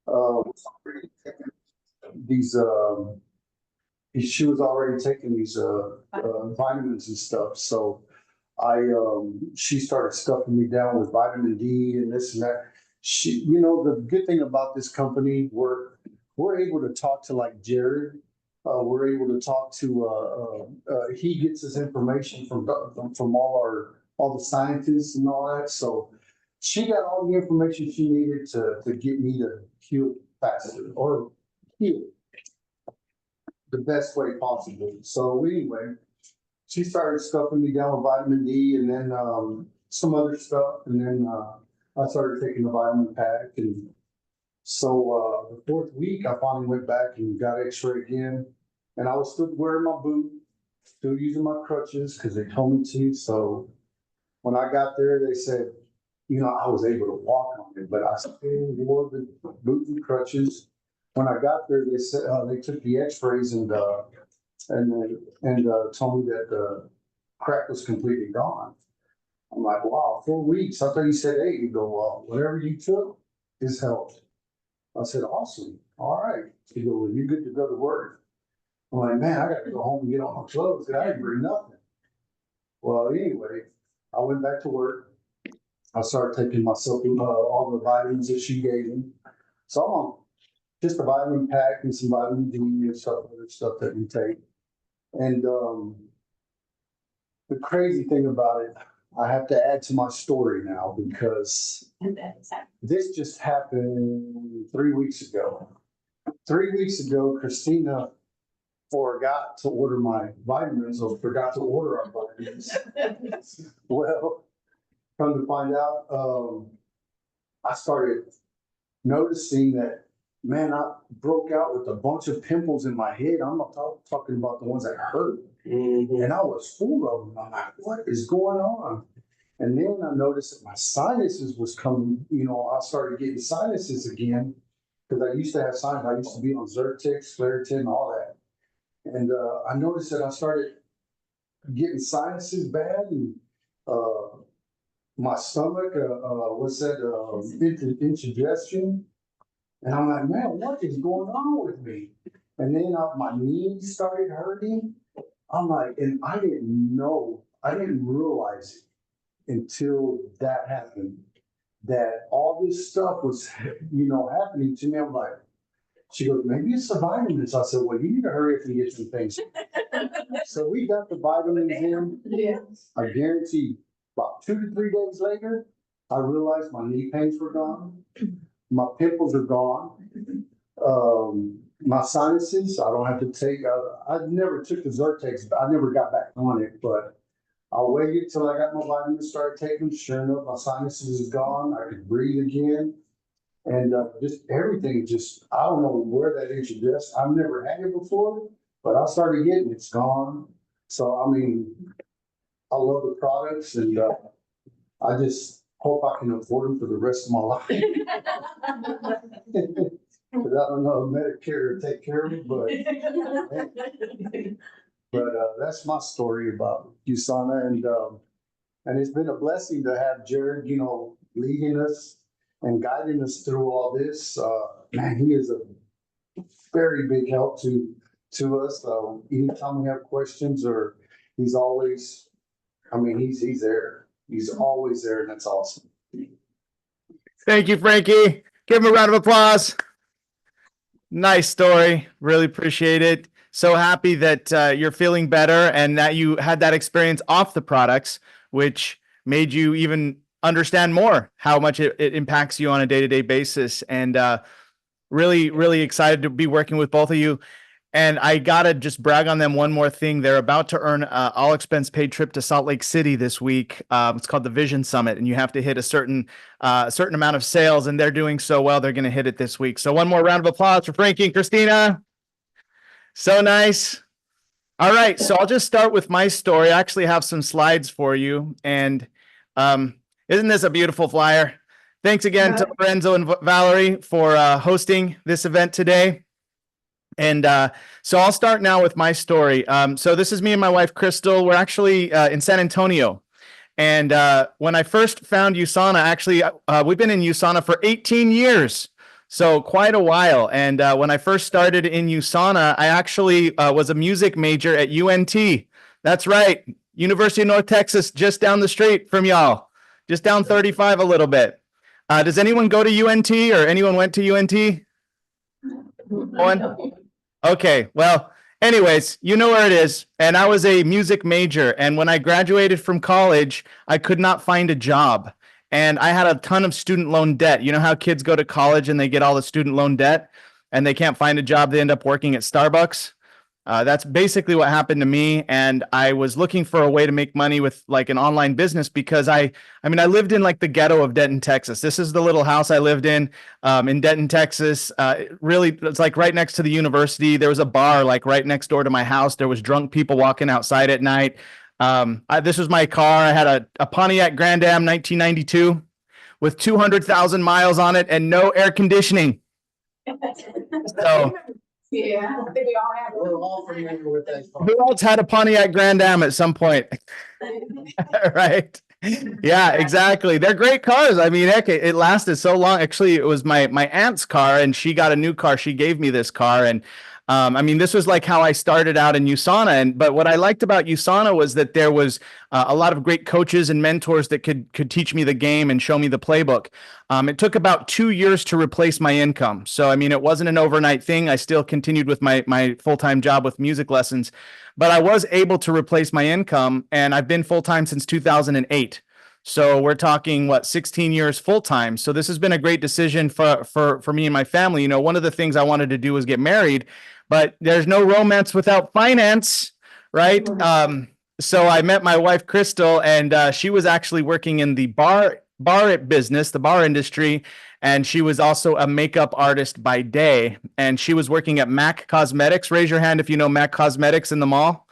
was already taking these, she was already taking these, vitamins and stuff, so she started stuffing me down with vitamin D and this and that. The good thing about this company, we're able to talk to like Jared. We're able to talk to, he gets his information from all the scientists and all that. So she got all the information she needed to get me to heal faster or heal the best way possible. So anyway, she started stuffing me down with vitamin D and then some other stuff. And then I started taking the vitamin pack. And so the fourth week, I finally went back and got x-ray again. And I was still wearing my boot, still using my crutches because they told me to. So when I got there, they said, I was able to walk on it, but I still wore the boot and crutches. When I got there, they said they took the x-rays and told me that the crack was completely gone. I'm like, wow, 4 weeks. I thought you said 8. You go, well, whatever you took has helped. I said, awesome. All right. You go, well, you're good to go to work. I'm like, man, I got to go home and get on my clothes because I didn't bring nothing. Well, anyway, I went back to work. I started taking myself all the vitamins that she gave me. So I'm on just a vitamin pack and some vitamin D and other stuff that we take. And the crazy thing about it, I have to add to my story now because this just happened 3 weeks ago. 3 weeks ago, Christina forgot to order my vitamins or forgot to order our vitamins. Well, come to find out, I started noticing that, man, I broke out with a bunch of pimples in my head. I'm not talking about the ones that hurt. Mm-hmm. And I was full of them. I'm like, what is going on? And then I noticed that my sinuses was coming, I started getting sinuses again because I used to have sinuses. I used to be on Zyrtec, Claritin, all that. And I noticed that I started getting sinuses bad and my stomach, indigestion. And I'm like, man, what is going on with me? And then my knees started hurting. I'm like, and I didn't realize it until that happened, that all this stuff was, happening to me. I'm like, she goes, maybe it's the vitamins. I said, well, you need to hurry up and get some things. So we got the vitamins in. Yeah. I guarantee about 2 to 3 days later, I realized my knee pains were gone. My pimples are gone. My sinuses, I don't have to take, I never took the Zyrtex, I never got back on it, but I waited till I got my vitamins, started taking them. Sure enough, my sinuses is gone. I could breathe again. And just everything, I don't know where that introduced. I've never had it before, but I started getting it. It's gone. So, I mean, I love the products and I just hope I can afford them for the rest of my life. Because I don't know if Medicare will take care of me, but that's my story about USANA. And it's been a blessing to have Jared, leading us and guiding us through all this. Man, he is a very big help to us. Anytime we have questions or he's always, he's there. He's always there, and that's awesome. Thank you, Frankie. Give him a round of applause. Nice story. Really appreciate it. So happy that you're feeling better and that you had that experience off the products, which made you even understand more how much it impacts you on a day-to-day basis. And really, really excited to be working with both of you. And I got to just brag on them one more thing. They're about to earn an all-expense-paid trip to Salt Lake City this week. It's called the Vision Summit, and you have to hit a certain amount of sales, and they're doing so well, they're going to hit it this week. So one more round of applause for Frankie and Christina. So nice. All right, so I'll just start with my story. I actually have some slides for you, and isn't this a beautiful flyer? Thanks again to Lorenzo and Valerie for hosting this event today. And so I'll start now with my story. So this is me and my wife, Crystal. We're actually in San Antonio. And when I first found USANA, actually, we've been in USANA for 18 years. So quite a while. And when I first started in USANA, I actually was a music major at UNT. That's right. University of North Texas, just down the street from y'all, just down 35 a little bit. Does anyone go to UNT or anyone went to UNT? One? Okay, well, anyways, you know where it is. And I was a music major. And when I graduated from college, I could not find a job. And I had a ton of student loan debt. You know how kids go to college and they get all the student loan debt and they can't find a job, they end up working at Starbucks. That's basically what happened to me. And I was looking for a way to make money with like an online business because I mean, I lived in like the ghetto of Denton, Texas. This is the little house I lived in Denton, Texas. Really, it's like right next to the university. There was a bar like right next door to my house. There was drunk people walking outside at night. This was my car. I had a Pontiac Grand Am 1992 with 200,000 miles on it and no air conditioning. So Yeah, I think we all have. We're all familiar with that. who else had a Pontiac Grand Am at some point? Right. Yeah, exactly. They're great cars. I mean, heck, it lasted so long. Actually, it was my aunt's car and she got a new car. She gave me this car. And I mean, this was like how I started out in USANA. But what I liked about USANA was that there was a lot of great coaches and mentors that could teach me the game and show me the playbook. It took about 2 years to replace my income. So, I mean, it wasn't an overnight thing. I still continued with my full-time job with music lessons, but I was able to replace my income, and I've been full-time since 2008. So we're talking, what, 16 years full-time. So this has been a great decision for me and my family. You know, one of the things I wanted to do was get married, but there's no romance without finance, right? So I met my wife, Crystal, and she was actually working in the bar business, the bar industry. And she was also a makeup artist by day. And she was working at MAC Cosmetics. Raise your hand if you know MAC Cosmetics in the mall.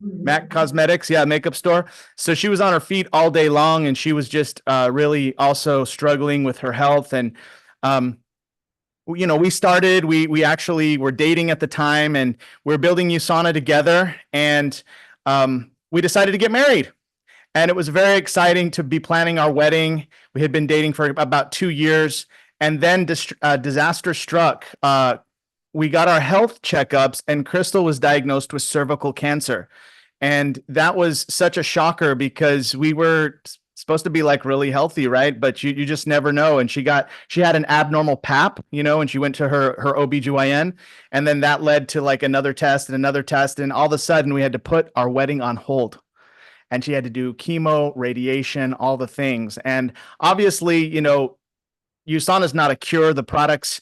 MAC Cosmetics, yeah, makeup store. So she was on her feet all day long, and she was just really also struggling with her health. And you know, we actually were dating at the time, and we're building USANA together, and we decided to get married. And it was very exciting to be planning our wedding. We had been dating for about 2 years, and then disaster struck. We got our health checkups, and Crystal was diagnosed with cervical cancer. And that was such a shocker because we were supposed to be like really healthy, right? But you just never know. And she had an abnormal pap, you know, and she went to her OBGYN, and then that led to like another test. And all of a sudden we had to put our wedding on hold. And she had to do chemo, radiation, all the things. And obviously, you know, USANA is not a cure. The products,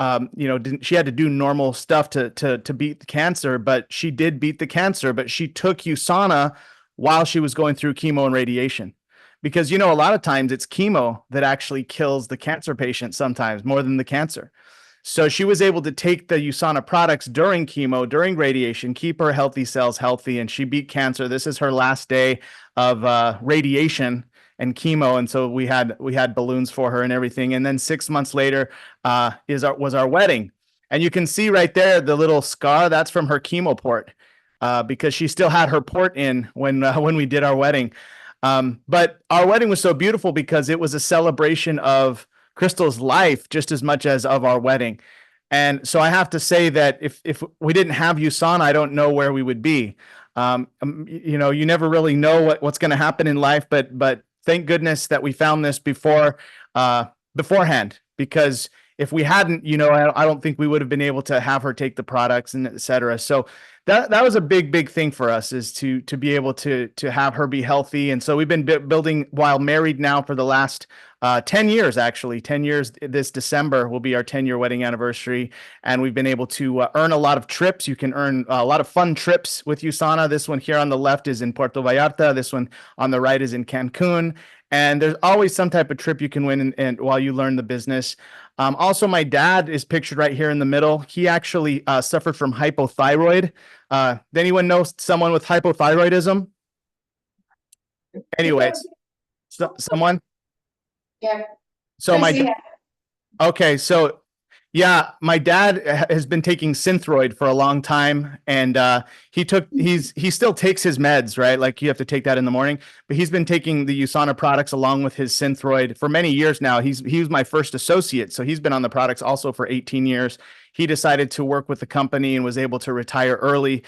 you know, she had to do normal stuff to beat the cancer, but she did beat the cancer. But she took USANA while she was going through chemo and radiation. Because, you know, a lot of times it's chemo that actually kills the cancer patient sometimes more than the cancer. So she was able to take the USANA products during chemo, during radiation, keep her healthy cells healthy, and she beat cancer. This is her last day of radiation and chemo, and so we had balloons for her and everything. And then 6 months later was our wedding, and you can see right there the little scar. That's from her chemo port, because she still had her port in when we did our wedding. But our wedding was so beautiful because it was a celebration of Crystal's life just as much as of our wedding. And so I have to say that if we didn't have USANA, I don't know where we would be. You know, you never really know what's going to happen in life, but thank goodness that we found this beforehand, because if we hadn't, you know, I don't think we would have been able to have her take the products and et cetera. So that was a big thing for us, is to be able to have her be healthy. And so we've been building while married now for the last 10 years, actually. 10 years this December will be our 10-year wedding anniversary. And we've been able to earn a lot of trips. You can earn a lot of fun trips with USANA. This one here on the left is in Puerto Vallarta. This one on the right is in Cancun. And there's always some type of trip you can win and while you learn the business. Also, my dad is pictured right here in the middle. He actually suffered from hypothyroid. Does anyone know someone with hypothyroidism? Anyways, someone? Yeah. So okay, so Yeah, my dad has been taking Synthroid for a long time, and he still takes his meds, right? Like you have to take that in the morning, but he's been taking the USANA products along with his Synthroid for many years now. He was my first associate, so he's been on the products also for 18 years. He decided to work with the company and was able to retire early,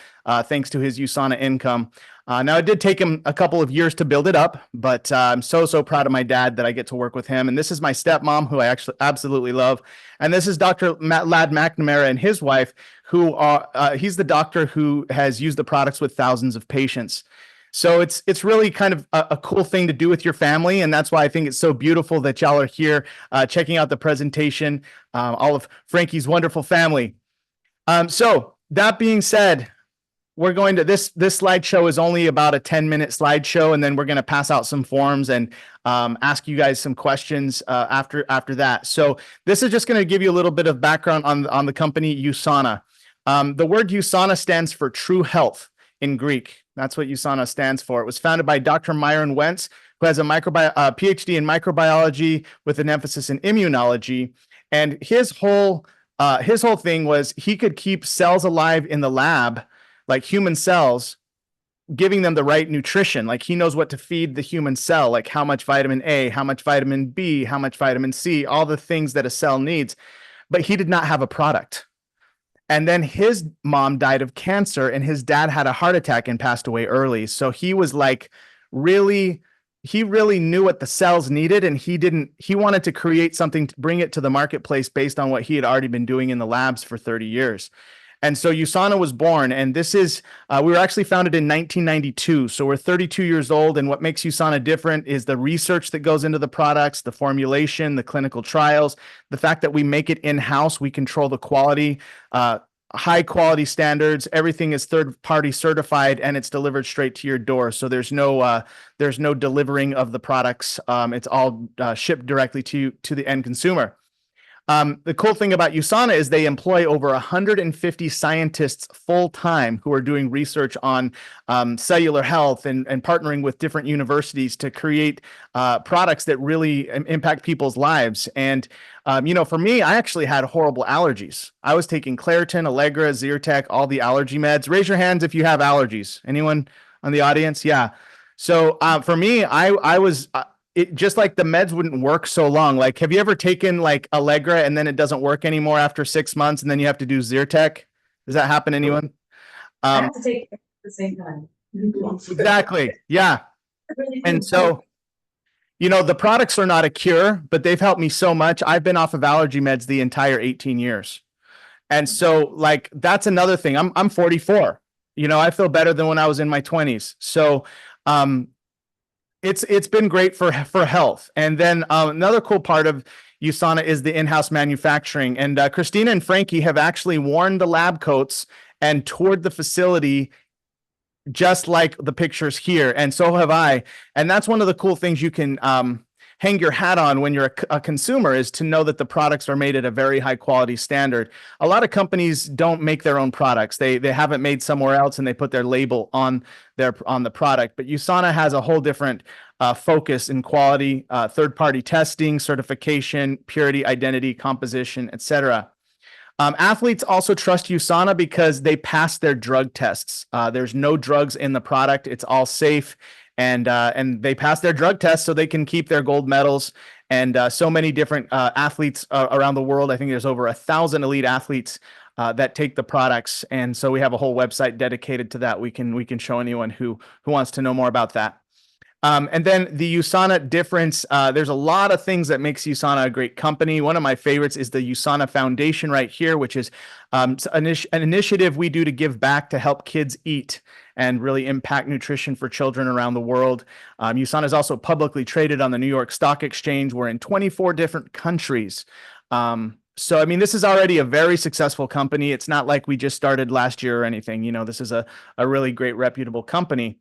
thanks to his USANA income. Now, it did take him a couple of years to build it up, but I'm so proud of my dad that I get to work with him. And this is my stepmom, who I actually absolutely love. And this is Dr. Ladd McNamara and his wife, who are, he's the doctor who has used the products with thousands of patients. So it's really kind of a cool thing to do with your family. And that's why I think it's so beautiful that y'all are here checking out the presentation, all of Frankie's wonderful family. So that being said, we're going to this slideshow is only about a 10-minute slideshow, and then we're going to pass out some forms and ask you guys some questions after that. So this is just going to give you a little bit of background on the company USANA. The word USANA stands for true health in Greek. That's what USANA stands for. It was founded by Dr. Myron Wentz, who has a PhD in microbiology with an emphasis in immunology, and his whole thing was he could keep cells alive in the lab, like human cells, giving them the right nutrition. Like he knows what to feed the human cell, like how much vitamin A, how much vitamin B, how much vitamin C, all the things that a cell needs. But he did not have a product. And then his mom died of cancer, and his dad had a heart attack and passed away early. So he was like, he really knew what the cells needed, and he wanted to create something to bring it to the marketplace based on what he had already been doing in the labs for 30 years. And so USANA was born, and this is, we were actually founded in 1992. So we're 32 years old. And what makes USANA different is the research that goes into the products, the formulation, the clinical trials, the fact that we make it in-house, we control the quality, high quality standards, everything is third party certified, and it's delivered straight to your door. So there's no delivering of the products. It's all shipped directly to the end consumer. The cool thing about USANA is they employ over 150 scientists full time who are doing research on cellular health and partnering with different universities to create products that really impact people's lives. And, for me, I actually had horrible allergies. I was taking Claritin, Allegra, Zyrtec, all the allergy meds. Raise your hands if you have allergies. Anyone on the audience? Yeah. So for me, I was... it just like the meds wouldn't work so long. Like, have you ever taken like Allegra and then it doesn't work anymore after 6 months and then you have to do Zyrtec? Does that happen to anyone? I have to take it at the same time. Exactly. Yeah. And so, the products are not a cure, but they've helped me so much. I've been off of allergy meds the entire 18 years. And so like, that's another thing. I'm 44, I feel better than when I was in my 20s. So, it's been great for health. And then another cool part of USANA is the in-house manufacturing. And Christina and Frankie have actually worn the lab coats and toured the facility just like the pictures here. And so have I. And that's one of the cool things you can hang your hat on when you're a consumer, is to know that the products are made at a very high quality standard. A lot of companies don't make their own products. They have it made somewhere else and they put their label on the product. But USANA has a whole different focus in quality, third-party testing, certification, purity, identity, composition, etc. Athletes also trust USANA because they pass their drug tests. There's no drugs in the product. It's all safe. And they pass their drug tests so they can keep their gold medals. And so many different athletes around the world. I think there's over 1,000 elite athletes that take the products. And so we have a whole website dedicated to that. We can show anyone who wants to know more about that. And then the USANA difference, there's a lot of things that makes USANA a great company. One of my favorites is the USANA Foundation right here, which is an initiative we do to give back to help kids eat and really impact nutrition for children around the world. USANA is also publicly traded on the New York Stock Exchange. We're in 24 different countries. So, I mean, this is already a very successful company. It's not like we just started last year or anything. This is a really great, reputable company.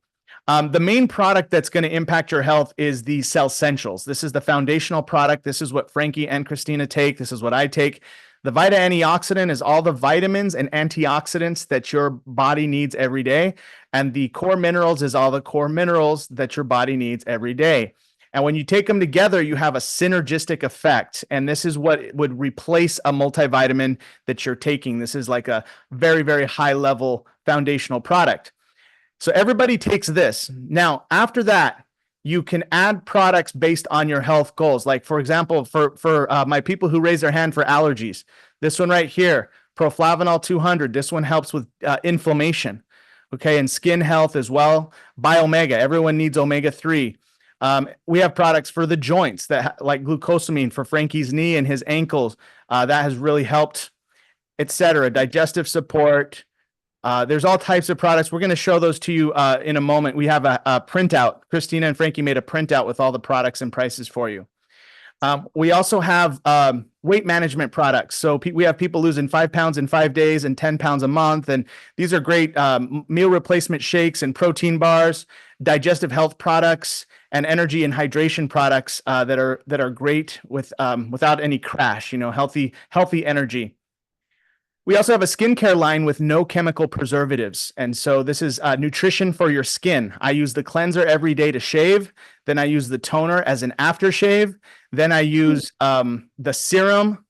The main product that's going to impact your health is the Cell Essentials. This is the foundational product. This is what Frankie and Christina take. This is what I take. The Vita Antioxidant is all the vitamins and antioxidants that your body needs every day. And the Core Minerals is all the core minerals that your body needs every day. And when you take them together, you have a synergistic effect. And this is what would replace a multivitamin that you're taking. This is like a very, very high level foundational product. So everybody takes this. Now, after that, you can add products based on your health goals. Like, for example, for my people who raise their hand for allergies, this one right here, Proflavanol 200. This one helps with inflammation, okay, and skin health as well. Biomega, everyone needs omega-3. We have products for the joints that like glucosamine for Frankie's knee and his ankles. That has really helped, etc. Digestive support. There's all types of products. We're going to show those to you in a moment. We have a printout. Christina and Frankie made a printout with all the products and prices for you. We also have weight management products. So we have people losing 5 pounds in 5 days and 10 pounds a month. And these are great meal replacement shakes and protein bars, digestive health products, and energy and hydration products that are great with without any crash. You know, healthy energy. We also have a skincare line with no chemical preservatives. And so this is nutrition for your skin. I use the cleanser every day to shave. Then I use the toner as an aftershave. Then I use the serum,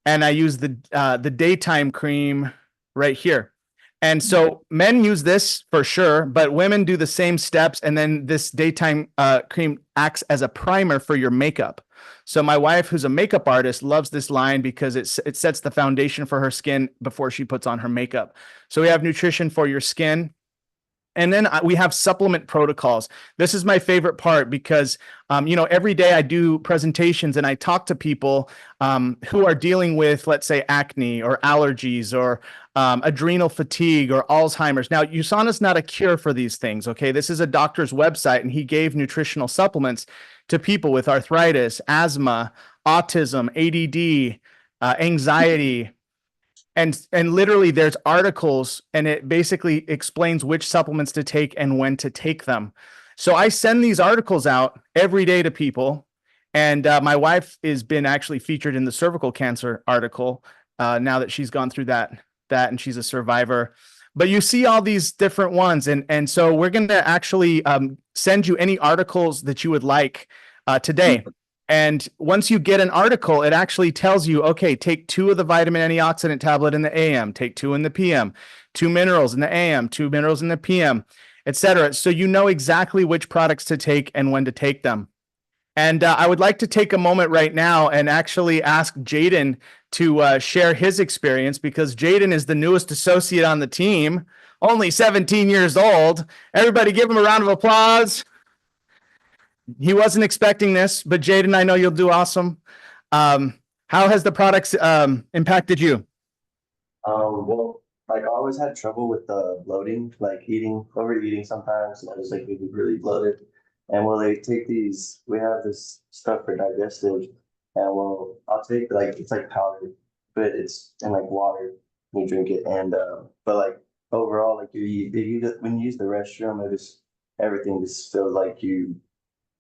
and I use the daytime cream right here. And so men use this for sure, but women do the same steps. And then this daytime cream acts as a primer for your makeup. So my wife, who's a makeup artist, loves this line because it sets the foundation for her skin before she puts on her makeup. So we have nutrition for your skin. And then we have supplement protocols. This is my favorite part because, you know, every day I do presentations and I talk to people who are dealing with, let's say, acne or allergies or adrenal fatigue or Alzheimer's. Now, USANA's not a cure for these things, okay? This is a doctor's website, and he gave nutritional supplements to people with arthritis, asthma, autism, ADD, anxiety. And literally there's articles, and it basically explains which supplements to take and when to take them. So I send these articles out every day to people. And my wife has been actually featured in the cervical cancer article now that she's gone through that and she's a survivor. But you see all these different ones. And so we're going to actually send you any articles that you would like today. And once you get an article, it actually tells you, okay, take 2 of the vitamin antioxidant tablet in the AM, take 2 in the PM, 2 minerals in the AM, 2 minerals in the PM, etc. So you know exactly which products to take and when to take them. And I would like to take a moment right now and actually ask Jaden to share his experience, because Jaden is the newest associate on the team, only 17 years old. Everybody give him a round of applause. He wasn't expecting this, but Jaden, I know you'll do awesome. How has the products impacted you? Well, like I always had trouble with bloating, like overeating sometimes, and I was like really bloated. And well, they take these, we have this stuff for digestive, and well, I'll take like, it's like powder, but it's in like water, you drink it. And, but like overall, like when you use the restroom, everything just feels like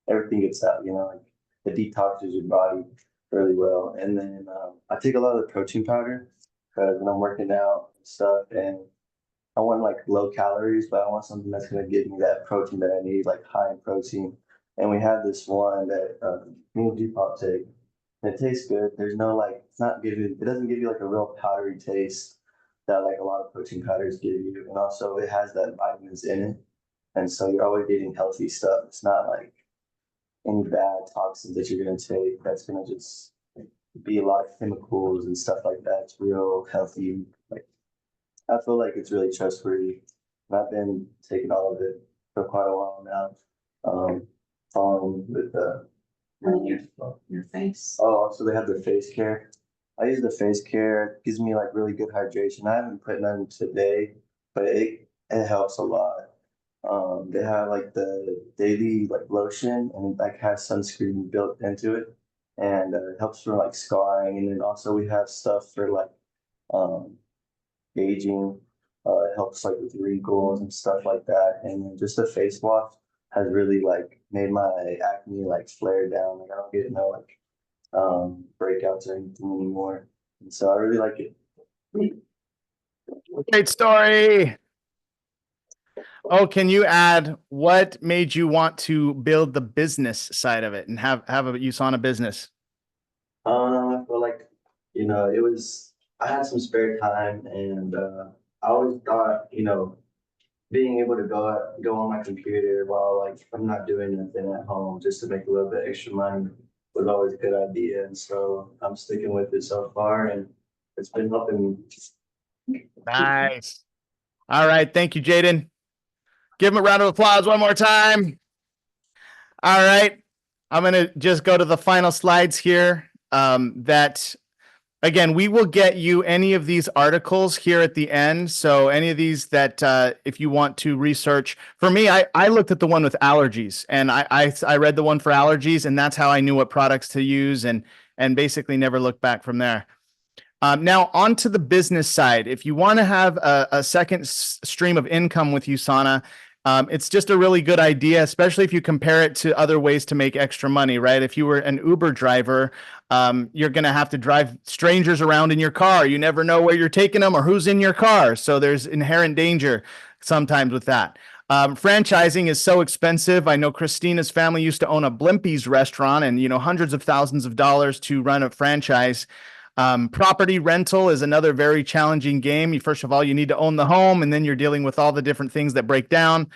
everything gets out, you know, like it detoxes your body really well. And then I take a lot of the protein powder because when I'm working out and stuff, and I want like low calories, but I want something that's going to give me that protein that I need, like high in protein. And we have this one that me and Depop take. And it tastes good. There's no like, it doesn't give you like a real powdery taste that like a lot of protein powders give you. And also it has that vitamins in it. And so you're always getting healthy stuff. It's not like any bad toxins that you're going to take that's going to just be a lot of chemicals and stuff like that. It's real healthy. Like I feel like it's really trustworthy, and I've been taking all of it for quite a while now. Following with Your face. oh, so they have the face care. I use the face care. It gives me like really good hydration. I haven't put none today, but it helps a lot. They have like the daily like lotion, and it like has sunscreen built into it, and it helps for like scarring. And then also we have stuff for like aging. It helps like with wrinkles and stuff like that. And then just the face wash has really like made my acne like flare down. Like I don't get no like breakouts or anything anymore. And so I really like it. Great story. Oh, can you add what made you want to build the business side of it and have a USANA business? I feel like, it was, I had some spare time and, I always thought, being able to go on my computer while like I'm not doing anything at home just to make a little bit extra money was always a good idea. And so I'm sticking with it so far and it's been helping me. Nice. All right. Thank you, Jaden. Give him a round of applause one more time. All right. I'm going to just go to the final slides here. Again, we will get you any of these articles here at the end. So any of these that if you want to research. For me, I looked at the one with allergies and I read the one for allergies and that's how I knew what products to use and basically never looked back from there. Now on to the business side. If you want to have a second stream of income with USANA, it's just a really good idea, especially if you compare it to other ways to make extra money, right? If you were an Uber driver, you're going to have to drive strangers around in your car. You never know where you're taking them or who's in your car. So there's inherent danger sometimes with that. Franchising is so expensive. I know Christina's family used to own a Blimpies restaurant and, hundreds of thousands of dollars to run a franchise. Property rental is another very challenging game. First of all, you need to own the home, and then you're dealing with all the different things that break down.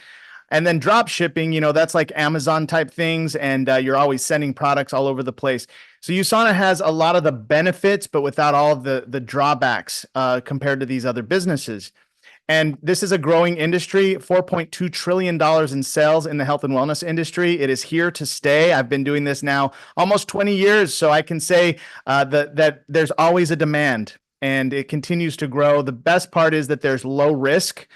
And then drop shipping, that's like Amazon type things, and you're always sending products all over the place. So USANA has a lot of the benefits, but without all of the drawbacks compared to these other businesses. And this is a growing industry, $4.2 trillion in sales in the health and wellness industry. It is here to stay. I've been doing this now almost 20 years, so I can say that there's always a demand and it continues to grow. The best part is that there's low risk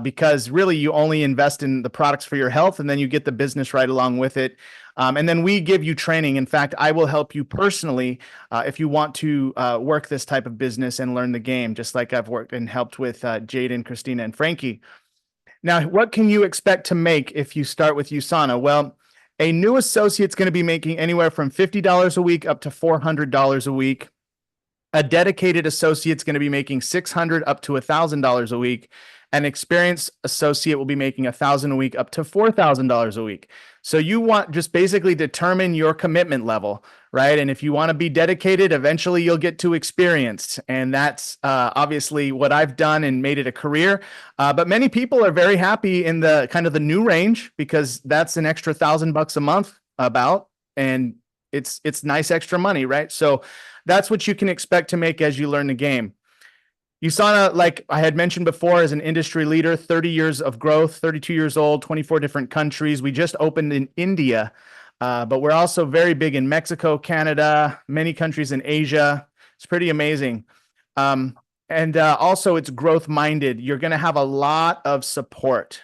because really you only invest in the products for your health and then you get the business right along with it. And then we give you training. In fact, I will help you personally if you want to work this type of business and learn the game, just like I've worked and helped with Jaden, Christina, and Frankie. Now, what can you expect to make if you start with USANA? Well, a new associate's going to be making anywhere from $50 a week up to $400 a week. A dedicated associate's going to be making $600 up to $1,000 a week. An experienced associate will be making $1,000 a week up to $4,000 a week. So you want just basically determine your commitment level, right? And if you want to be dedicated, eventually you'll get to experienced. And that's obviously what I've done and made it a career. But many people are very happy in the kind of the new range because that's an extra $1,000 a month about, and it's nice extra money, right? So that's what you can expect to make as you learn the game. USANA, like I had mentioned before, is an industry leader, 30 years of growth, 32 years old, 24 different countries. We just opened in India, but we're also very big in Mexico, Canada, many countries in Asia. It's pretty amazing. And also it's growth minded. You're going to have a lot of support,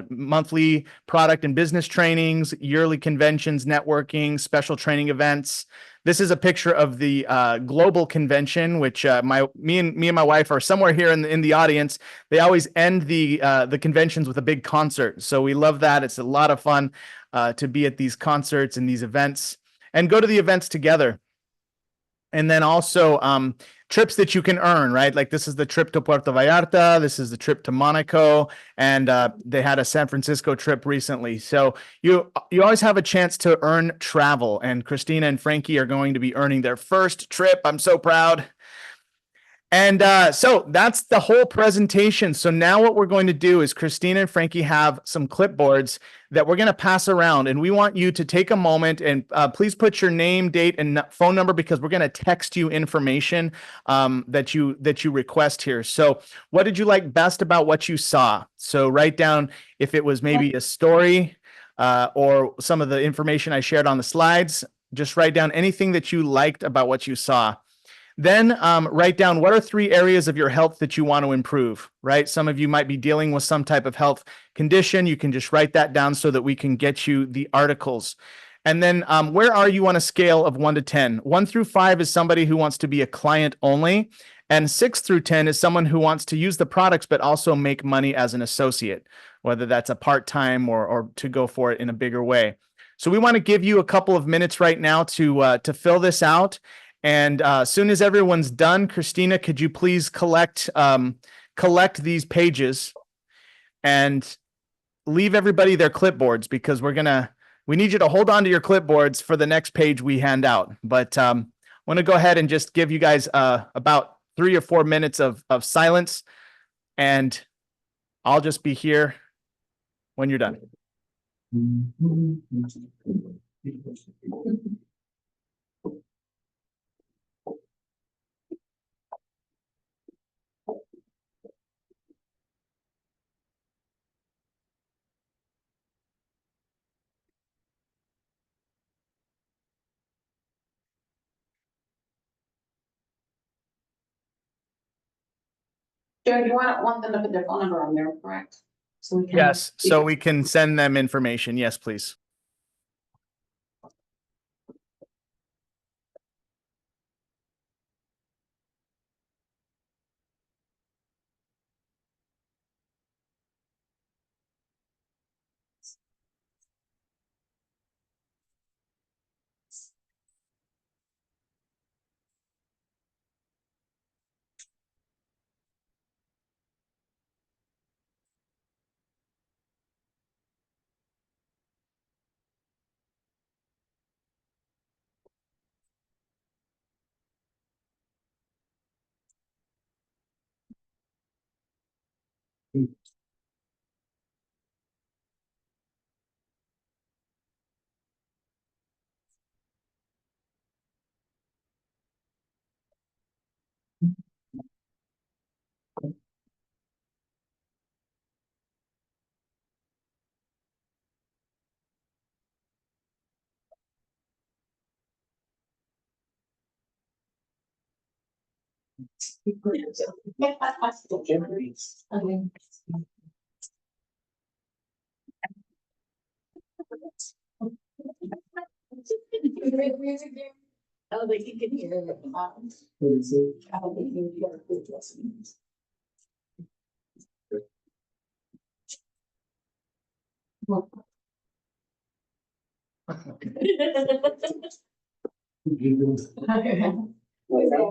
monthly product and business trainings, yearly conventions, networking, special training events. This is a picture of the global convention, which me and my wife are somewhere here in the audience. They always end the conventions with a big concert, so we love that. It's a lot of fun to be at these concerts and these events, and go to the events together. And then also trips that you can earn, right? Like this is the trip to Puerto Vallarta. This is the trip to Monaco. And they had a San Francisco trip recently. So you always have a chance to earn travel. And Christina and Frankie are going to be earning their first trip. I'm so proud. And so that's the whole presentation. So now what we're going to do is Christina and Frankie have some clipboards that we're going to pass around. And we want you to take a moment and please put your name, date, and phone number because we're going to text you information that you request here. So what did you like best about what you saw? So write down if it was maybe a story or some of the information I shared on the slides. Just write down anything that you liked about what you saw. Then write down what are 3 areas of your health that you want to improve, right? Some of you might be dealing with some type of health condition. You can just write that down so that we can get you the articles. And then where are you on a scale of 1 to 10? 1 through 5 is somebody who wants to be a client only. And 6 through 10 is someone who wants to use the products, but also make money as an associate, whether that's a part-time or to go for it in a bigger way. So we want to give you a couple of minutes right now to fill this out. And as soon as everyone's done, Christina, could you please collect these pages? And leave everybody their clipboards because we need you to hold on to your clipboards for the next page we hand out. But I want to go ahead and just give you guys about 3 or 4 minutes of silence, and I'll just be here when you're done. Jared, you want them to put their phone number on there, correct? So we can. Yes, so we can send them information. Yes, please. Oh, they can hear it. I don't think you can hear it.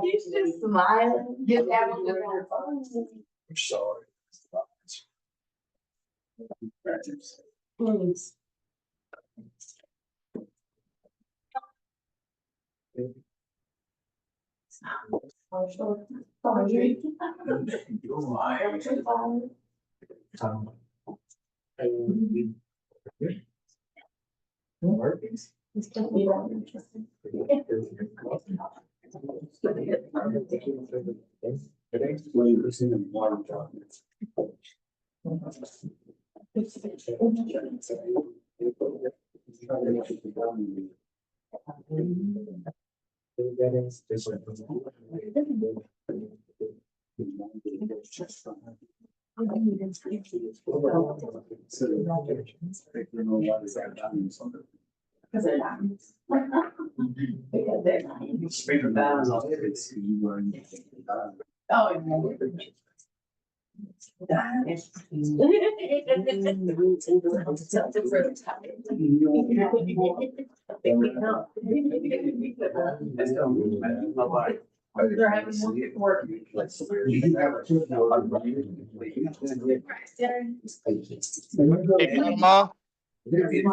He's just smiling. Just having a good time. I'm sorry. Please. It's definitely very interesting. Because they're diamonds. Because they're diamonds. Oh, they're having work. Hey, Grandma, you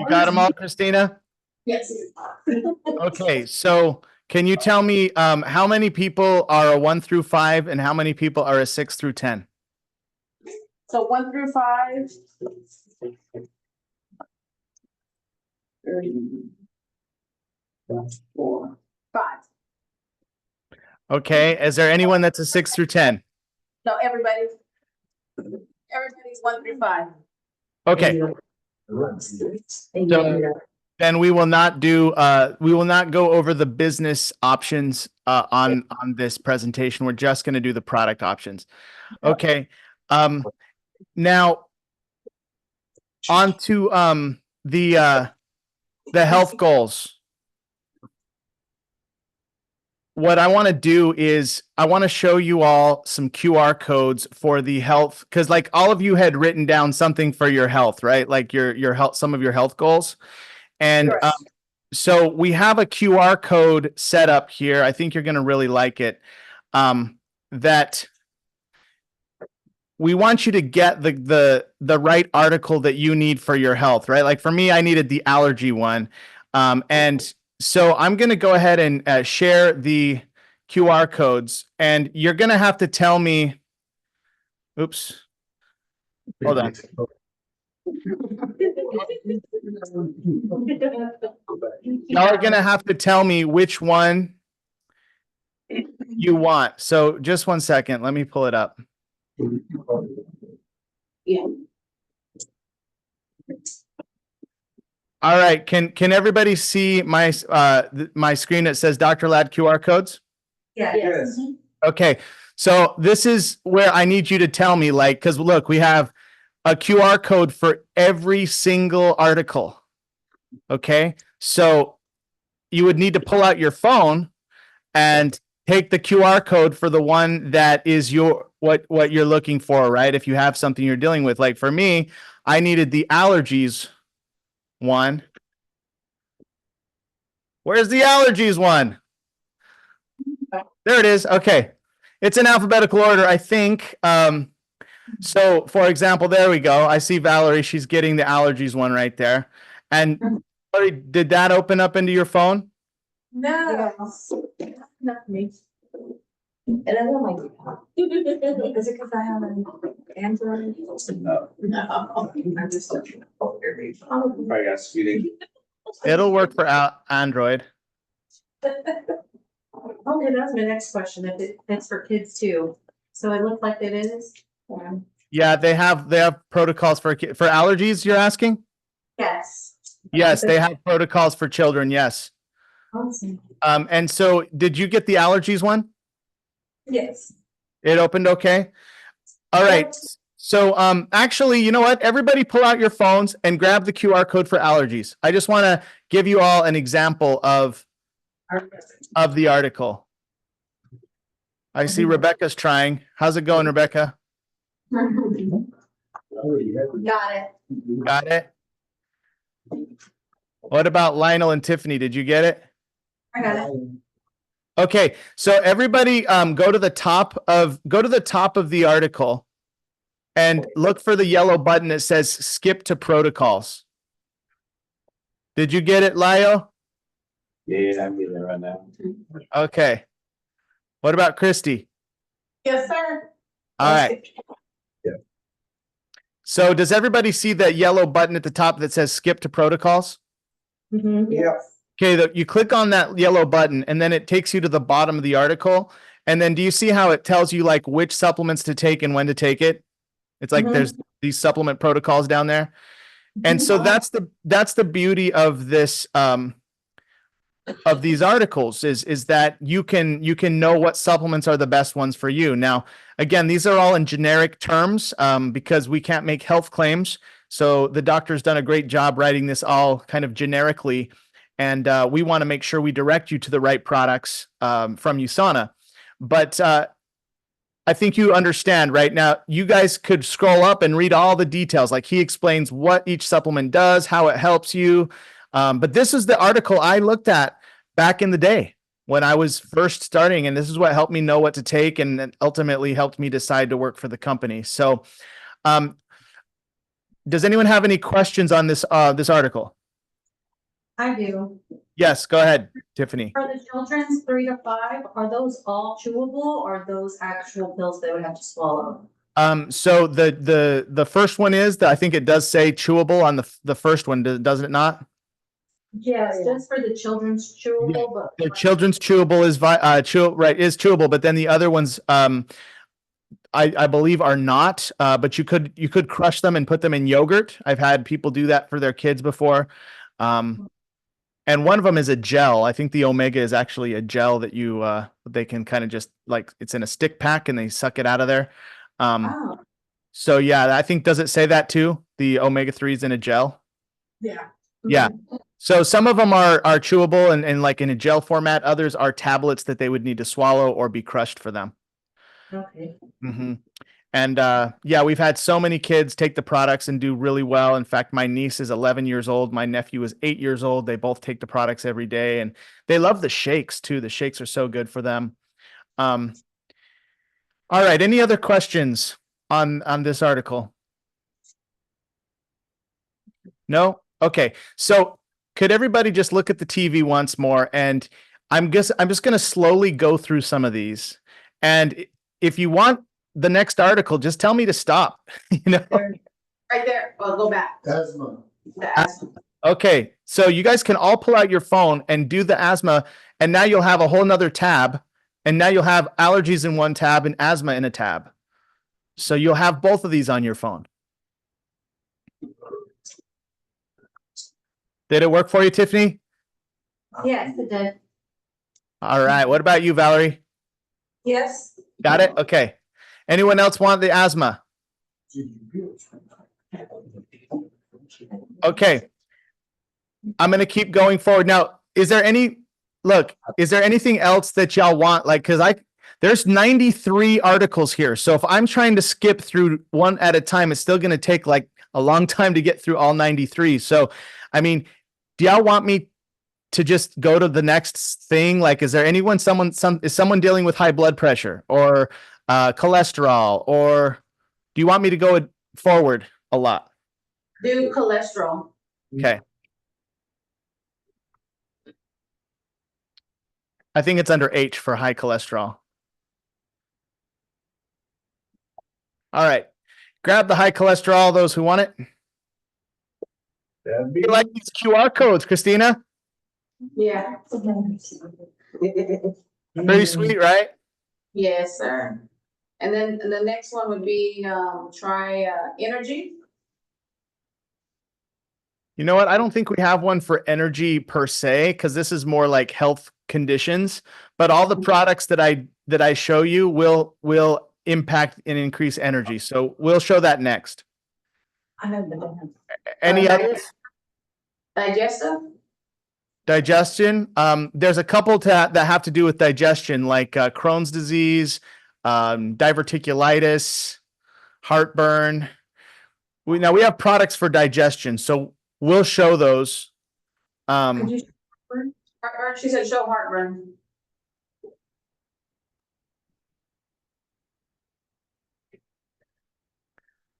got them all, Christina? Yes. Okay, so can you tell me how many people are a 1 through 5 and how many people are a 6 through 10? So 1 through 5. 4, 5. Okay, is there anyone that's a 6 through 10? No, everybody's 1 through 5. Okay, so then we will not go over the business options on this presentation. We're just going to do the product options. Okay. Now on to the health goals. What I want to do is I want to show you all some QR codes for the health, because like all of you had written down something for your health, right? Like your health, some of your health goals. And so we have a QR code set up here. I think you're going to really like it. That we want you to get the right article that you need for your health, right? Like for me, I needed the allergy one. And so I'm going to go ahead and share the QR codes, and you're going to have to tell me, oops, hold on. Y'all are going to have to tell me which one you want. So just one second. Let me pull it up. Yeah. All right. Can everybody see my my screen that says Dr. Ladd QR codes? Yeah. Yes. Okay. So this is where I need you to tell me, like, because look, we have a QR code for every single article. Okay. So you would need to pull out your phone and take the QR code for the one that is what you're looking for, right? If you have something you're dealing with. Like for me, I needed the allergies one. Where's the allergies one? There it is. Okay. It's in alphabetical order, I think. So for example, there we go. I see Valerie. She's getting the allergies one right there. And Valerie, did that open up into your phone? No. Not me. And I don't like it. Is it because I have an Android? No. I'm just. I got speeding. It'll work for Android. Okay, that's my next question. If it's for kids too. So it looks like it is. Yeah, they have protocols for allergies, you're asking? Yes. Yes, they have protocols for children, yes. Awesome. And so did you get the allergies one? Yes. It opened okay? All right. So actually, you know what? Everybody pull out your phones and grab the QR code for allergies. I just want to give you all an example of the article. I see Rebecca's trying. How's it going, Rebecca? Got it. Got it? What about Lionel and Tiffany? Did you get it? I got it. Okay, so everybody go to the top of the article and look for the yellow button that says skip to protocols. Did you get it, Lio? Yeah, I'm getting it right now. Okay. What about Christy? Yes, sir. All right. Yeah. So does everybody see that yellow button at the top that says skip to protocols? Mm-hmm. Yeah. Okay, you click on that yellow button and then it takes you to the bottom of the article. And then do you see how it tells you like which supplements to take and when to take it? It's like there's these supplement protocols down there. And so that's the beauty of this of these articles is that you can know what supplements are the best ones for you. Now, again, these are all in generic terms because we can't make health claims. So the doctor's done a great job writing this all kind of generically. And we want to make sure we direct you to the right products from USANA. But I think you understand right now, you guys could scroll up and read all the details. Like he explains what each supplement does, how it helps you. But this is the article I looked at back in the day when I was first starting. And this is what helped me know what to take and ultimately helped me decide to work for the company. So does anyone have any questions on this article? I do. Yes, go ahead, Tiffany. For the children's 3 to 5, are those all chewable or are those actual pills they would have to swallow? So the first one is that I think it does say chewable on the first one, doesn't it not? Yes, just for the children's chewable, but The children's chewable is is chewable, but then the other ones I believe are not. But you could crush them and put them in yogurt. I've had people do that for their kids before. And one of them is a gel. I think the Omega is actually a gel that they can kind of just like it's in a stick pack and they suck it out of there. oh, So yeah, I think, does it say that too? The omega-3 is in a gel? yeah. Yeah. So some of them are chewable and like in a gel format. Others are tablets that they would need to swallow or be crushed for them. Okay. Mm-hmm. And yeah, we've had so many kids take the products and do really well. In fact, my niece is 11 years old. My nephew is 8 years old. They both take the products every day and they love the shakes too. The shakes are so good for them. All right. Any other questions? on this article? No? Okay. So could everybody just look at the TV once more? And I'm just going to slowly go through some of these. And if you want the next article, just tell me to stop. You know? Right there, well, go back. Asthma. The asthma. Okay. So you guys can all pull out your phone and do the asthma. And now you'll have a whole nother tab. And now you'll have allergies in one tab and asthma in a tab. So you'll have both of these on your phone. Did it work for you, Tiffany? Yes, it did. All right. What about you, Valerie? Yes. Got it? Okay. Anyone else want the asthma? Okay. I'm going to keep going forward. Now, is there anything else that y'all want? Like, there's 93 articles here. So if I'm trying to skip through one at a time, it's still going to take like a long time to get through all 93. So, I mean, do y'all want me to just go to the next thing? Like, is there anyone, is someone dealing with high blood pressure or cholesterol, or do you want me to go forward a lot? Do cholesterol. Okay. I think it's under H for high cholesterol. All right. Grab the high cholesterol, those who want it. You like these QR codes, Christina? Yeah. Pretty sweet, right? Yes, sir. And then the next one would be, try, energy. You know what? I don't think we have one for energy per se, because this is more like health conditions, but all the products that I show you will impact and increase energy. So we'll show that next. Any others? Digestive. Digestion. There's a couple that have to do with digestion, like Crohn's disease, diverticulitis, heartburn. We have products for digestion, so we'll show those. Heartburn? She said show heartburn.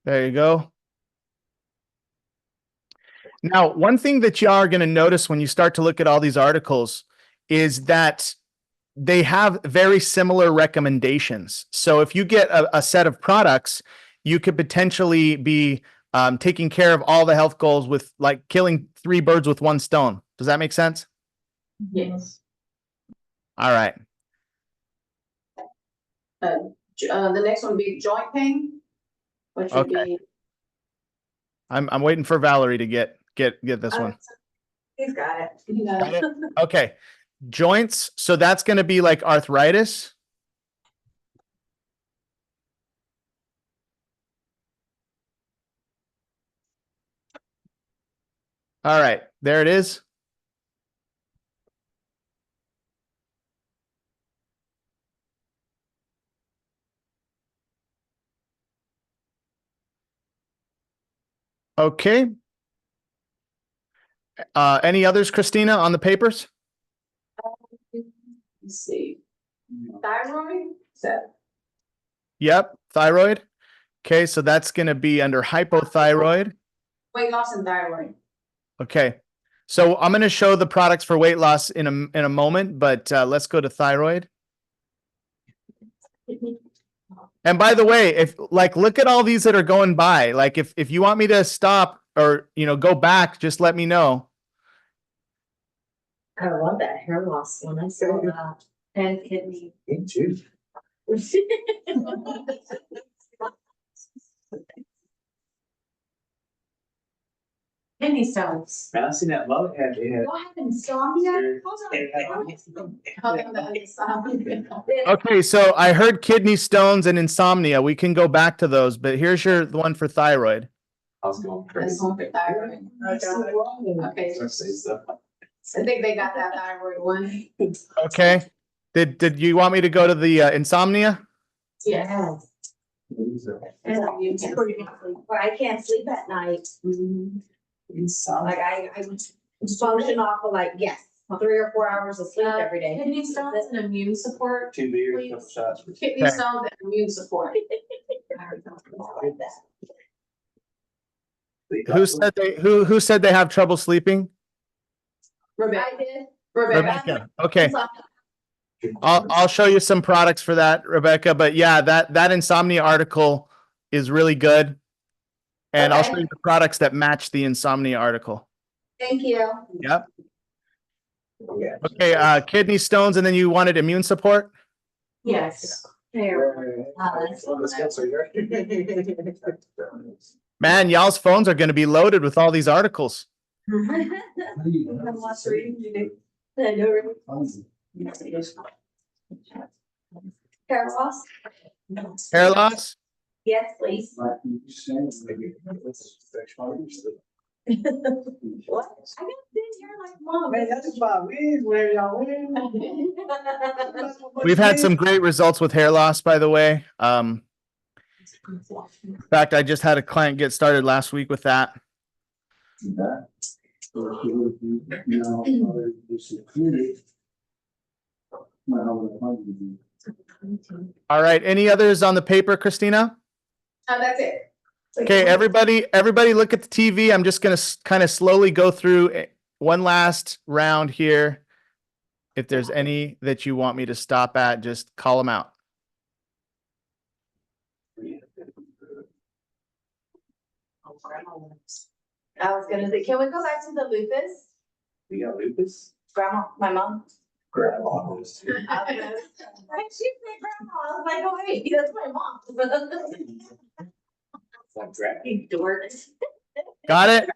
There you go. Now, one thing that you are going to notice when you start to look at all these articles is that they have very similar recommendations. So if you get a set of products, you could potentially be taking care of all the health goals with like killing 3 birds with 1 stone. Does that make sense? Yes. All right. The next one would be joint pain, which would Okay. be. I'm waiting for Valerie to get this one. He's got it. He got Got it. it? Okay. Joints. So that's going to be like arthritis. All right. There it is. Okay. Any others, Christina, on the papers? Let's see. Thyroid? Is that? Yep. Thyroid. Okay. So that's going to be under hypothyroid. Weight loss and thyroid. Okay. So I'm going to show the products for weight loss in a moment, but let's go to thyroid. And by the way, look at all these that are going by. Like if you want me to stop or, go back, just let me know. I love that hair loss one. I saw that. And kidney. Me too. Kidney stones. Man, I seen that mullet had, they had. What happened? Insomnia? Okay, so I heard kidney stones and insomnia. We can go back to those, but here's the one for thyroid. I was going This crazy. one for thyroid. Okay, I say stuff. I think they got that thyroid one. Okay. Did you want me to go to the insomnia? Yeah. I can't sleep at night. Like I function off of 3 or 4 hours of sleep every day. Kidney stones and immune support. 2 beers, couple shots. Kidney Okay. stones and immune support. like that. Who said they have trouble sleeping? Rebecca. I did. Rebecca. Okay. I'll show you some products for that, Rebecca. But yeah, that insomnia article is really good. And I'll Okay. show you the products that match the insomnia article. Thank you. Yep. Okay, kidney stones, and then you wanted immune support? Yes. There. Man, y'all's phones are going to be loaded with all these articles. I know, right? Hair loss? Hair loss? Yes, please. What? I got thin hair like mom. We've had some great results with hair loss, by the way. In fact, I just had a client get started last week with that. All right. Any others on the paper, Christina? That's it. Okay, everybody look at the TV. I'm just going to kind of slowly go through one last round here. If there's any that you want me to stop at, just call them out. I was gonna say, can we go back to the lupus? We got lupus. Grandma, my mom. Grandma. She said grandma. I was like, oh wait, that's my mom. You dork. Got it?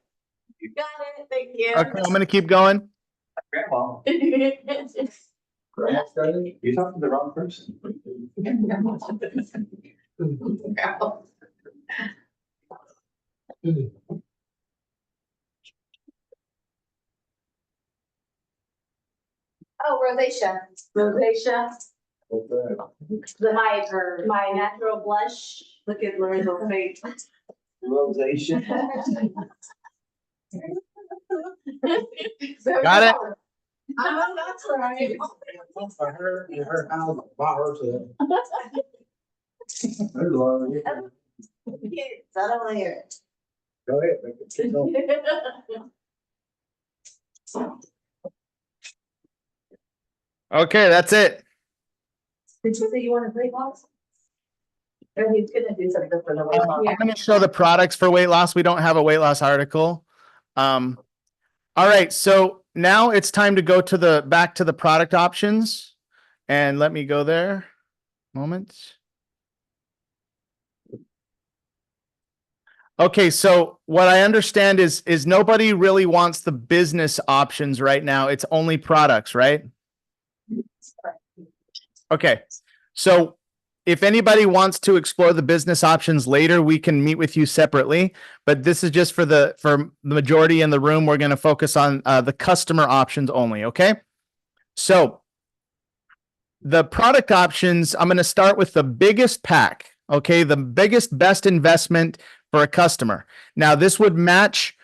Got it, thank you. Okay, I'm going to keep going. Grandma. You're talking to the wrong person. Oh, rosacea. Rosacea. My natural blush. Look at Lorenzo's face. Rosacea. Got it? Oh, that's right. Her house, bought her to. I don't wanna hear it. Go ahead. make it go. Okay, that's it. Did you say you wanted weight loss? Or he's gonna do something for the weight loss? I'm going to show the products for weight loss. We don't have a weight loss article. All right, so now it's time to go to back to the product options. And let me go there. Moment. Okay, so what I understand is nobody really wants the business options right now. It's only products, right? Okay, so if anybody wants to explore the business options later, we can meet with you separately. But this is just for the majority in the room. We're going to focus on the customer options only. Okay, so the product options. I'm going to start with the biggest pack. Okay, the biggest, best investment for a customer. Now, this would match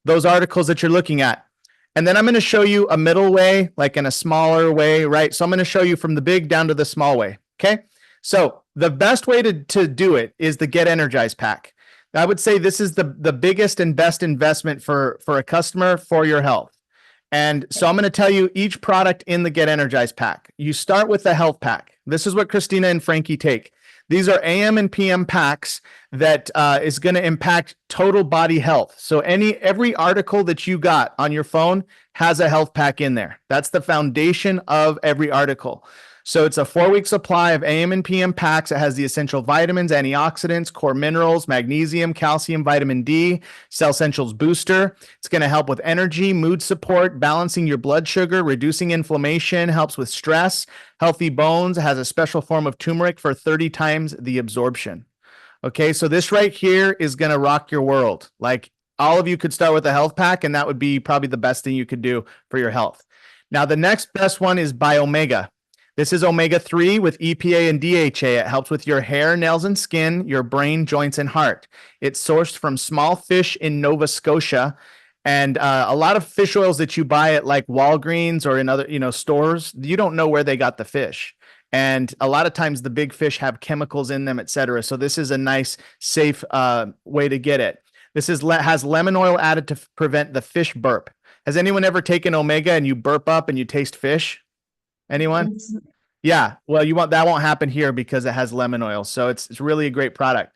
those articles that you're looking at. And then I'm going to show you a middle way, like in a smaller way, right? So I'm going to show you from the big down to the small way. Okay. So the best way to do it is the Get Energized pack. I would say this is the biggest and best investment for a customer for your health. And so I'm going to tell you each product in the Get Energized pack. You start with the health pack. This is what Christina and Frankie take. These are AM and PM packs that is going to impact total body health. So every article that you got on your phone has a health pack in there. That's the foundation of every article. So it's a 4-week supply of AM and PM packs. It has the essential vitamins, antioxidants, core minerals, magnesium, calcium, vitamin D, Cell Essentials Booster. It's going to help with energy, mood support, balancing your blood sugar, reducing inflammation, helps with stress, healthy bones, has a special form of turmeric for 30 times the absorption. Okay, so this right here is going to rock your world. Like all of you could start with a health pack, and that would be probably the best thing you could do for your health. Now, the next best one is Biomega. This is omega-3 with EPA and DHA. It helps with your hair, nails, and skin, your brain, joints, and heart. It's sourced from small fish in Nova Scotia. And a lot of fish oils that you buy at like Walgreens or in other stores, you don't know where they got the fish. And a lot of times the big fish have chemicals in them, et cetera. So this is a nice, safe way to get it. This has lemon oil added to prevent the fish burp. Has anyone ever taken omega and you burp up and you taste fish? Anyone? Yeah. Well, that won't happen here because it has lemon oil. So it's really a great product.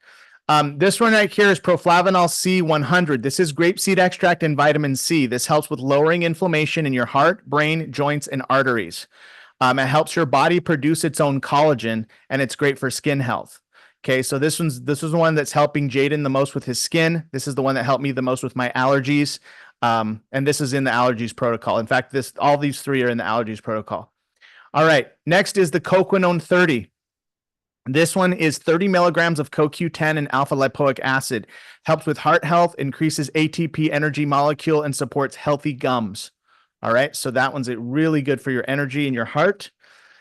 This one right here is Proflavanol C100. This is grapeseed extract and vitamin C. This helps with lowering inflammation in your heart, brain, joints, and arteries. It helps your body produce its own collagen, and it's great for skin health. Okay, so this was the one that's helping Jaden the most with his skin. This is the one that helped me the most with my allergies. And this is in the allergies protocol. In fact, all these three are in the allergies protocol. All right, next is the Coquinone 30. This one is 30 milligrams of CoQ10 and alpha lipoic acid. Helps with heart health, increases ATP energy molecule, and supports healthy gums. All right, so that one's really good for your energy and your heart.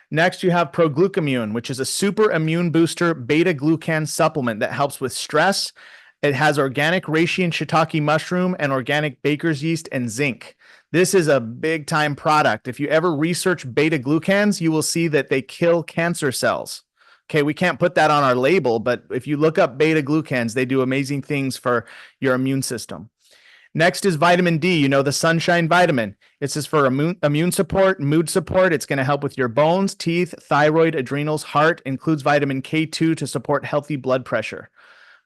Next, you have Proglucamune, which is a super immune booster beta-glucan supplement that helps with stress. It has organic reishi and shiitake mushroom and organic baker's yeast and zinc. This is a big time product. If you ever research beta-glucans, you will see that they kill cancer cells. Okay, we can't put that on our label, but if you look up beta-glucans, they do amazing things for your immune system. Next is vitamin D, the sunshine vitamin. This is for immune support, mood support. It's going to help with your bones, teeth, thyroid, adrenals, heart. Includes vitamin K2 to support healthy blood pressure.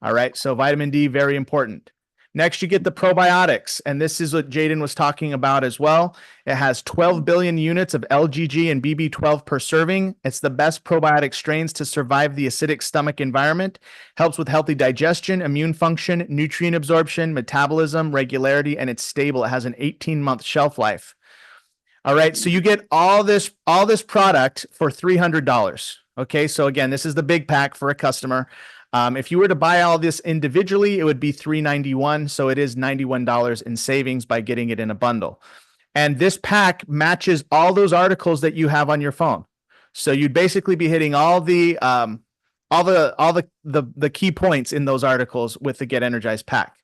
All right, so vitamin D, very important. Next, you get the probiotics, and this is what Jaden was talking about as well. It has 12 billion units of LGG and BB12 per serving. It's the best probiotic strains to survive the acidic stomach environment. Helps with healthy digestion, immune function, nutrient absorption, metabolism, regularity, and it's stable. It has an 18-month shelf life. All right, so you get all this product for $300. Okay, so again, this is the big pack for a customer. If you were to buy all this individually, it would be $391. So it is $91 in savings by getting it in a bundle. And this pack matches all those articles that you have on your phone. So you'd basically be hitting all the key points in those articles with the Get Energized pack.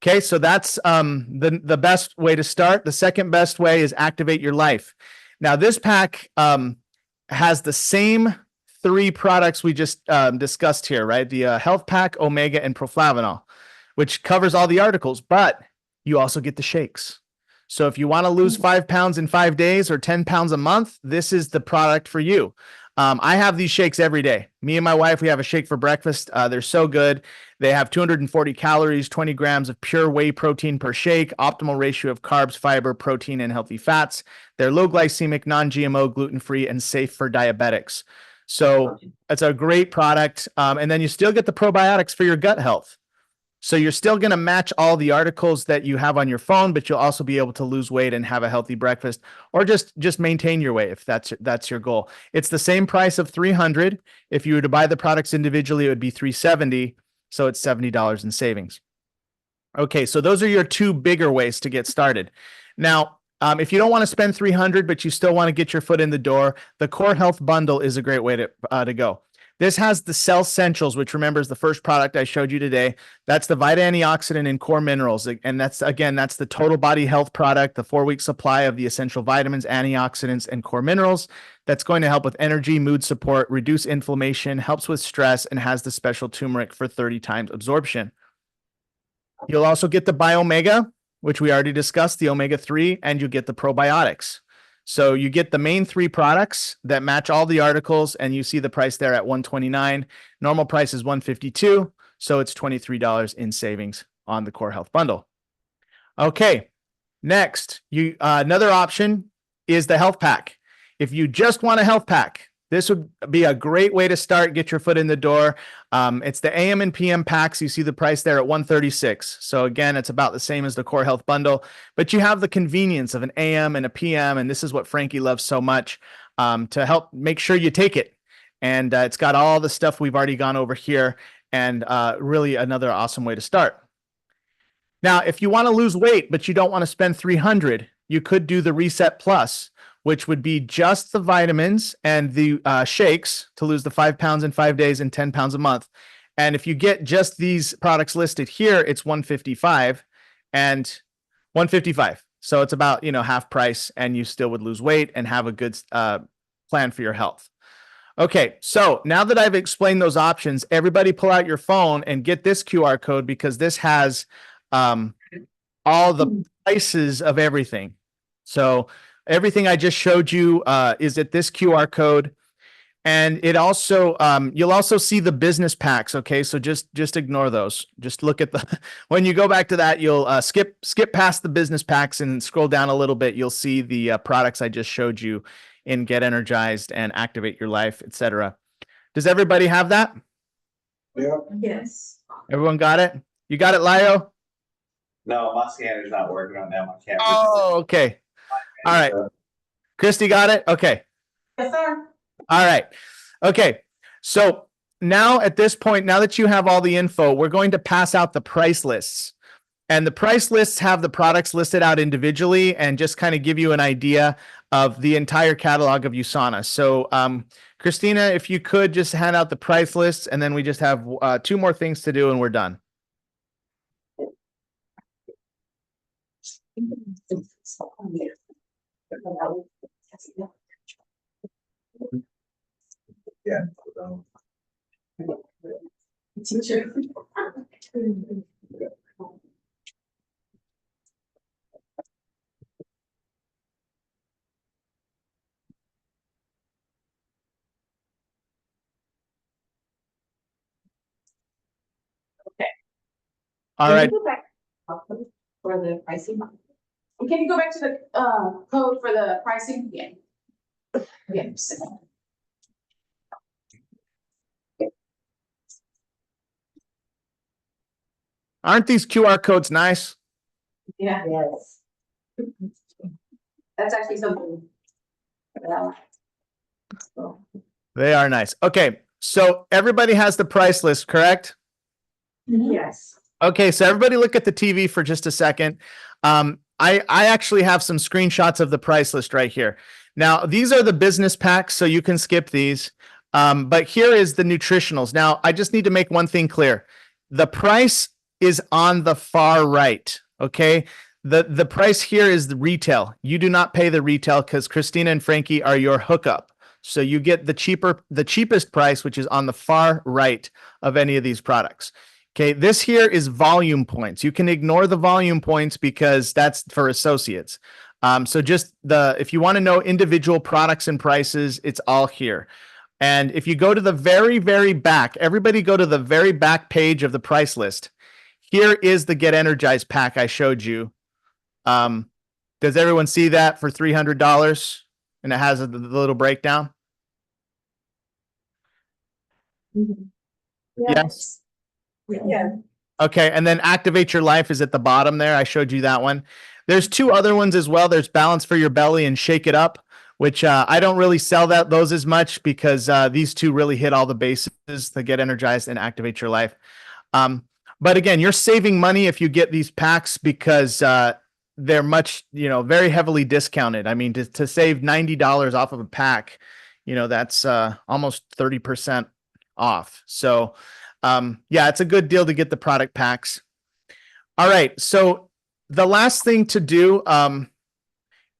Okay, so that's the best way to start. The second best way is Activate Your Life. Now this pack has the same three products we just discussed here, right? The health pack, omega, and Proflavanol, which covers all the articles, but you also get the shakes. So if you want to lose 5 pounds in 5 days or 10 pounds a month, this is the product for you. I have these shakes every day. Me and my wife, we have a shake for breakfast. They're so good. They have 240 calories, 20 grams of pure whey protein per shake, optimal ratio of carbs, fiber, protein, and healthy fats. They're low glycemic, non-GMO, gluten-free, and safe for diabetics. So it's a great product. And then you still get the probiotics for your gut health. So you're still going to match all the articles that you have on your phone, but you'll also be able to lose weight and have a healthy breakfast, or just maintain your weight if that's your goal. It's the same price of $300. If you were to buy the products individually, it would be $370. So it's $70 in savings. Okay, so those are your two bigger ways to get started. Now, if you don't want to spend $300, but you still want to get your foot in the door, the Core Health Bundle is a great way to go. This has the Cell Essentials, which remember is the first product I showed you today. That's the Vita Antioxidant and Core Minerals. And that's the total body health product, the 4-week supply of the essential vitamins, antioxidants, and core minerals. That's going to help with energy, mood support, reduce inflammation, helps with stress, and has the special turmeric for 30 times absorption. You'll also get the Biomega, which we already discussed, the omega-3, and you get the probiotics. So you get the main three products that match all the articles, and you see the price there at $129. Normal price is $152, so it's $23 in savings on the Core Health Bundle. Okay, next, another option is the Health Pack. If you just want a Health Pack, this would be a great way to start, get your foot in the door. It's the AM and PM packs. You see the price there at $136. So again, it's about the same as the Core Health Bundle, but you have the convenience of an AM and a PM, and this is what Frankie loves so much, to help make sure you take it. And it's got all the stuff we've already gone over here, and really another awesome way to start. Now, if you want to lose weight, but you don't want to spend $300, you could do the Reset Plus, which would be just the vitamins and the shakes to lose the 5 pounds in 5 days and 10 pounds a month. And if you get just these products listed here, it's $155 and $155. So it's about, half price, and you still would lose weight and have a good plan for your health. Okay, so now that I've explained those options, everybody pull out your phone and get this QR code because this has all the prices of everything. So everything I just showed you is at this QR code. And it also, you'll also see the business packs. Okay, so just ignore those. Just look at the, when you go back to that, you'll skip past the business packs and scroll down a little bit. You'll see the products I just showed you in Get Energized and Activate Your Life, etc. Does everybody have that? Yes. Everyone got it? You got it, Lio? No, my scanner's not working right now. My camera. Oh, okay. All right. Christy got it? Okay. Yes, sir. All right. Okay. So now at this point, now that you have all the info, we're going to pass out the price lists. And the price lists have the products listed out individually and just kind of give you an idea of the entire catalog of USANA. So Christina, if you could just hand out the price lists, and then we just have 2 more things to do and we're done. Yeah. Teacher. All right. Go back for the pricing. Can you go back to the code for the pricing? Yeah. Yes. Aren't these QR codes nice? Yeah, Yes. that's actually something. They are nice. Okay. So everybody has the price list, correct? Yes. Okay, so everybody look at the TV for just a second. I actually have some screenshots of the price list right here. Now, these are the business packs, so you can skip these. But here is the nutritionals. Now, I just need to make one thing clear. The price is on the far right, okay? The price here is the retail. You do not pay the retail because Christina and Frankie are your hookup. So you get the cheapest price, which is on the far right of any of these products. Okay, this here is volume points. You can ignore the volume points because that's for associates. So just if you want to know individual products and prices, it's all here. And if you go to the very, very back, everybody go to the very back page of the price list. Here is the Get Energized pack I showed you. Does everyone see that for $300? And it has the little breakdown? Yes. Yeah. Okay, and then Activate Your Life is at the bottom there. I showed you that one. There's 2 other ones as well. There's Balance for Your Belly and Shake It Up, which I don't really sell those as much because these 2 really hit all the bases, the Get Energized and Activate Your Life. But again, you're saving money if you get these packs because they're much, very heavily discounted. I mean, to save $90 off of a pack, that's almost 30% off. So yeah, it's a good deal to get the product packs. All right. So the last thing to do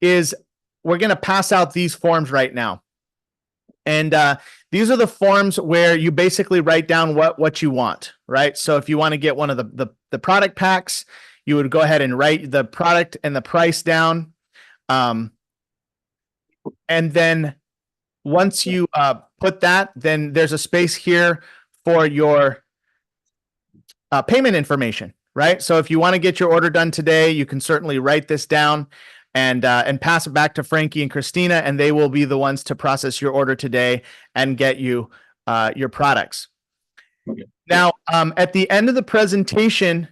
is we're going to pass out these forms right now. And these are the forms where you basically write down what you want, right? So if you want to get one of the product packs, you would go ahead and write the product and the price down. And then once you put that, then there's a space here for your payment information, right? So if you want to get your order done today, you can certainly write this down and pass it back to Frankie and Christina, and they will be the ones to process your order today and get you your products. Okay. Now, at the end of the presentation,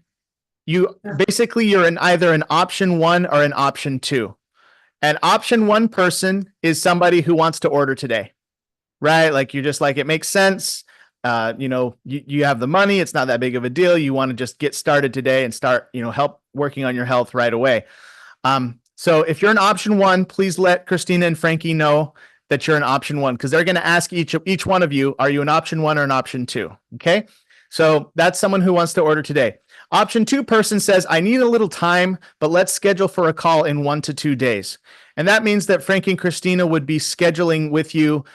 you're in either an option 1 or an option 2. An option 1 person is somebody who wants to order today, right? Like you're just like, it makes sense. You have the money. It's not that big of a deal. You want to just get started today and start, help working on your health right away. So if you're an option 1, please let Christina and Frankie know that you're an option 1, because they're going to ask each one of you, are you an option 1 or an option 2? Okay. So that's someone who wants to order today. Option 2 person says, I need a little time, but let's schedule for a call in 1 to 2 days. And that means that Frankie and Christina would be scheduling with you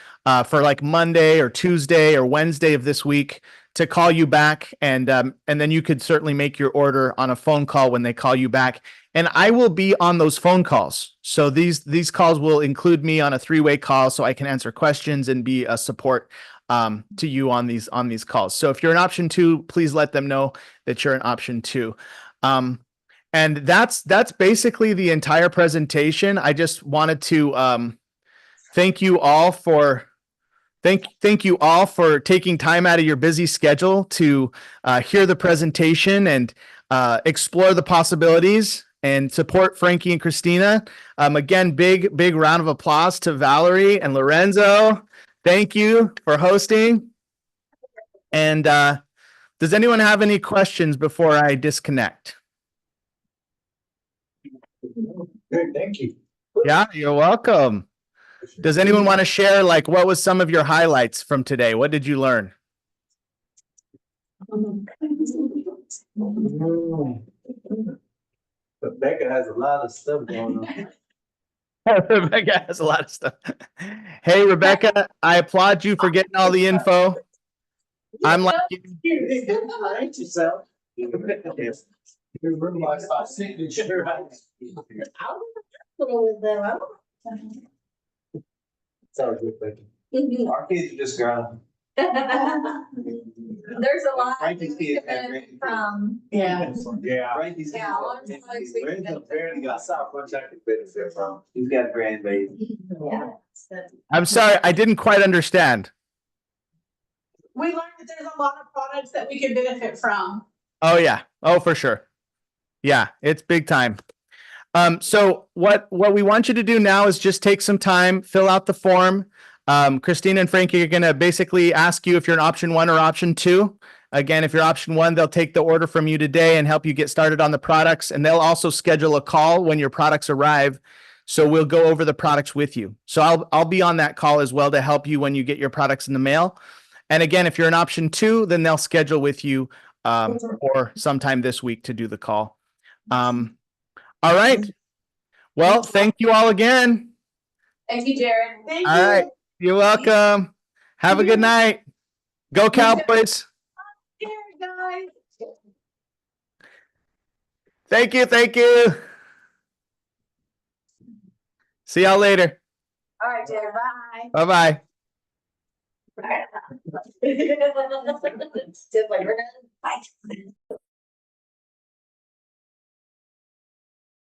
for like Monday or Tuesday or Wednesday of this week to call you back. And then you could certainly make your order on a phone call when they call you back. And I will be on those phone calls. So these calls will include me on a 3-way call so I can answer questions and be a support to you on these calls. So if you're an option 2, please let them know that you're an option 2. And that's basically the entire presentation. I just wanted to thank you all for taking time out of your busy schedule to hear the presentation and explore the possibilities and support Frankie and Christina. Again, big round of applause to Valerie and Lorenzo. Thank you for hosting. And does anyone have any questions before I disconnect? Good, thank you. Yeah, you're welcome. Does anyone want to share, like, what was some of your highlights from today? What did you learn? Rebecca has a lot of stuff going on. Rebecca has a lot of stuff. Hey, Rebecca, I applaud you for getting all the info. I'm like, Right yourself. Sorry, good, Becky. Our kids are just grown. There's a lot. Frankie's kids have great- From. Yeah. Yeah. Frankie's kids Yeah, are- I'm so excited. Apparently, I saw much I could benefit from. He's got a grandbaby. Yeah. I'm sorry, I didn't quite understand. We learned that there's a lot of products that we can benefit from. Oh yeah. Oh, for sure. Yeah, it's big time. So what we want you to do now is just take some time, fill out the form. Christina and Frankie are going to basically ask you if you're an option 1 or option 2. Again, if you're option 1, they'll take the order from you today and help you get started on the products. And they'll also schedule a call when your products arrive. So we'll go over the products with you. So I'll be on that call as well to help you when you get your products in the mail. And again, if you're an option 2, then they'll schedule with you or sometime this week to do the call. All right. Well, thank you all again. Thank you, Jared. Thank All right. You're welcome. Have a good night. Go Cowboys. Jared, guys. Thank you. Thank you. See y'all later. All right, Jared, bye. Bye-bye. Just like, we're done. Bye.